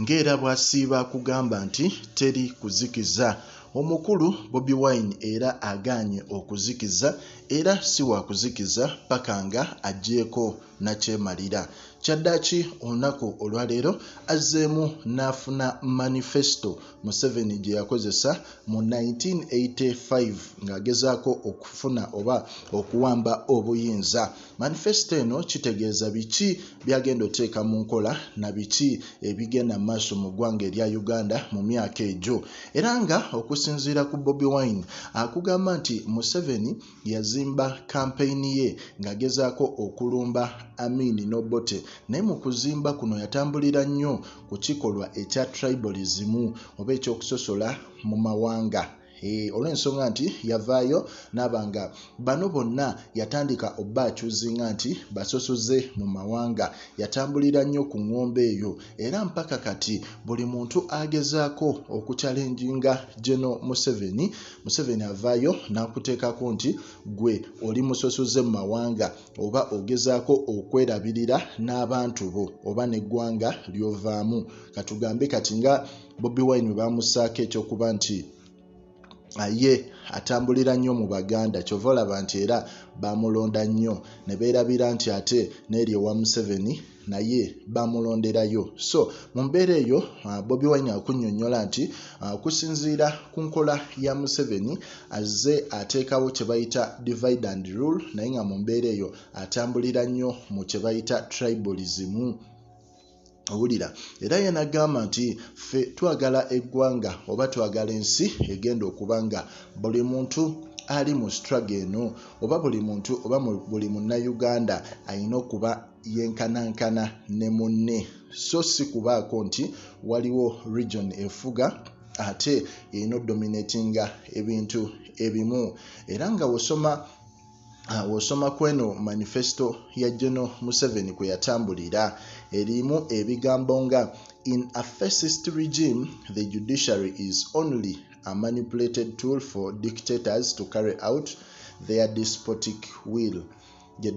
ng'era bw'asiiba kugamba nti teri kuzikiza. Omukulu Bobi Wine era agaanye okuzikiza era si wa kuzikiza paka nga agyeko nakyemalira. Kyaddaaki olunaku olwaleero azzeemu n'afuna manifesto Museveni gye yakozesa mu 1985 ng'agezaako okufuna oba okuwamba obuyinza. Manifesto eno kitegeeza biki byagenda oteeka mu nkola na biki ebigenda mu maaso mu ggwanga erya Uganda mu myaka egyo. Era nga okusinziira ku Bobi Wine akugamba nti Museveni yazimba kampeyini ye ng'agezaako okulumba Amini n'Obote, naye mu kuzimba kuno yatambulira nnyo ku kikolwa ekya tribalism oba ekyokusosola mu mawanga. Olw'ensonga nti yavaayo n'abanga bano bonna yatandika obaakyuzinga nti basosoze mu mawanga. Yatambulira nnyo ku ng'ombe eyo era mpaka kati buli muntu agezaako okukyalenjinga General Museveni, Museveni avaayo n'akuteekako nti gwe oli musosoze mu mawanga oba ogezaako okwerabirira n'abantu bo oba n'eggwanga ly'ovaamu. Katugambe kati nga Bobi Wine bamusaako ekyokuba nti ye atambulira nnyo mu Baganda, kyova olaba nti era bamulonda nnyo ne beerabira nti ate n'eri ewa Museveni naye bamulonderayo. So mu mbeera eyo Bobi Wine akunnyonnyola nti okusinziira ku nkola ya Museveni azze ateekawo kye bayita divide and rule, naye nga mu mbeera eyo atambulira nnyo mu kye bayita tribalism. Owulira era yenagamba nti ffe twagala eggwanga oba twagala ensi egenda okuba nga buli muntu ali mu struggle eno oba buli muntu oba buli munnayuganda alina okuba yenkanankana ne munne, so si kubaako nti waliwo region efuga ate erina dominatinga ebintu ebimu. Era nga wosoma kweno manifesto ya General Museveni kwe yatambulira erimu ebigambo nga in a fascist regime the judiciary is only a manipulated tool for dictators to carry out their despotic will. The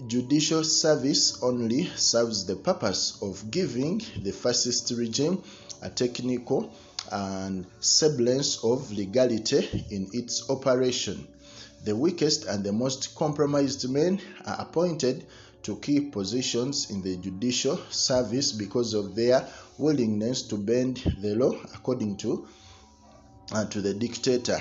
judicial service only serves the purpose of giving the fascist regime a technical and semblance of legality in its operation. The weakest and the most compromised men are appointed to key positions in the judicial service because of their willingness to bend the law according to the dictator.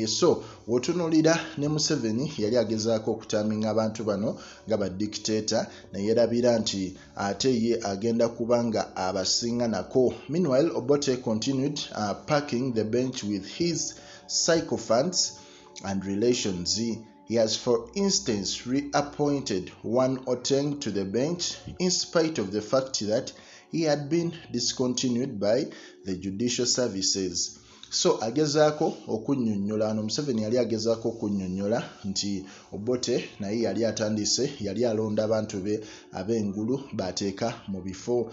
So wotunulira ne Museveni yali agezaako okutaminga abantu bano nga ba dictator naye yerabira nti ate ye agenda kubanga abasinga nako. Meanwhile, Obote continued packing the bench with his sycophants and relations. He has, for instance, reappointed one Oteng to the bench in spite of the fact that he had been discontinued by the judicial services. So agezaako okunnyonnyola ano Museveni yali agezaako okunnyonnyola nti Obote naye yali atandise yali alonda abantu be ab'engulu bateeka mu bifo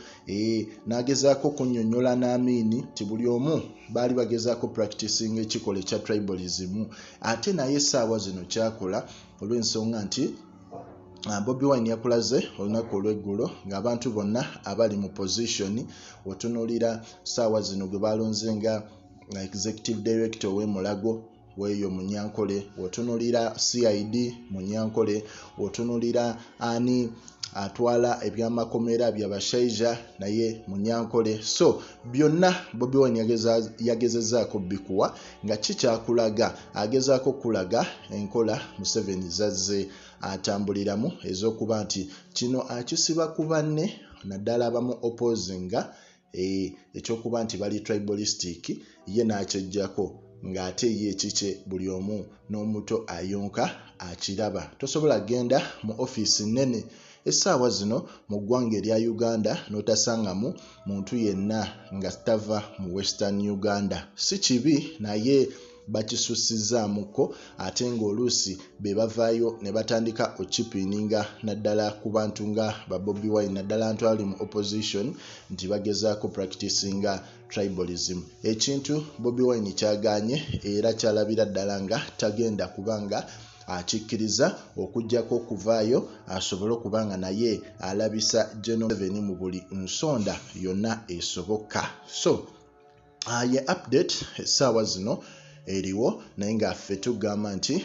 n'agezaako okunnyonnyola n'Amini nti buli omu baali bagezaako practicing ekikolo ekya tribalism. Ate naye essaawa zino kyakola olw'ensonga nti Bobi Wine yakulaze olunaku olw'eggulo ng'abantu bonna abali mu position otunuulira ssaawa zino gwe balonze nga executive director w'Emulago weeyo Munyankole, otunulira CID Munyankole, otunulira ani atwala ebyamakomera by'abashaija naye Munyankole. So byonna Bobi Wine yagezezaako bikuwa nga kikyakulaga agezaako kulaga enkola Museveni zazze atambuliramu ez'okuba nti kino akisiba ku banne naddala abamu opposinga ekyokuba nti bali tribalistic ye n'akyejjako ng'ate ye ekikye buli omu n'omuto ayonka akiraba. Tosobola genda mu ofiisi nnene essaawa zino mu ggwanga erya Uganda n'otasangamu muntu yenna nga tava mu Western Uganda. Si kibi naye bakisussizaamuko ate ng'oluusi be bavaayo ne batandika okipininga naddala ku bantu nga ba Bobi Wine naddala ntu ali mu opposition nti bagezaako practicinga tribalism. Ekintu Bobi Wine kyagaanye era kyalabira ddala nga tagenda kubanga akikkiriza okujjako okuvaayo asobole okuba nga naye alabisa General Museveni mu buli nsonda yonna esoboka. So ye update essaawa zino eriwo naye nga ffe tugamba nti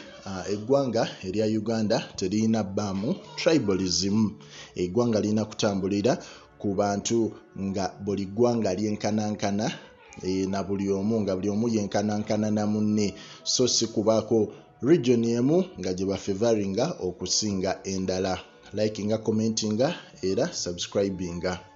eggwanga erya Uganda teririna bbaamu tribalism. Eggwanga lirina kutambulira ku bantu nga buli ggwanga lyenkanankana na buli omu nga buli omu yenkanankana na munne, so si kubaako region emu nga gye bafavoringa okusinga endala. Likinga, commentinga era subscribinga.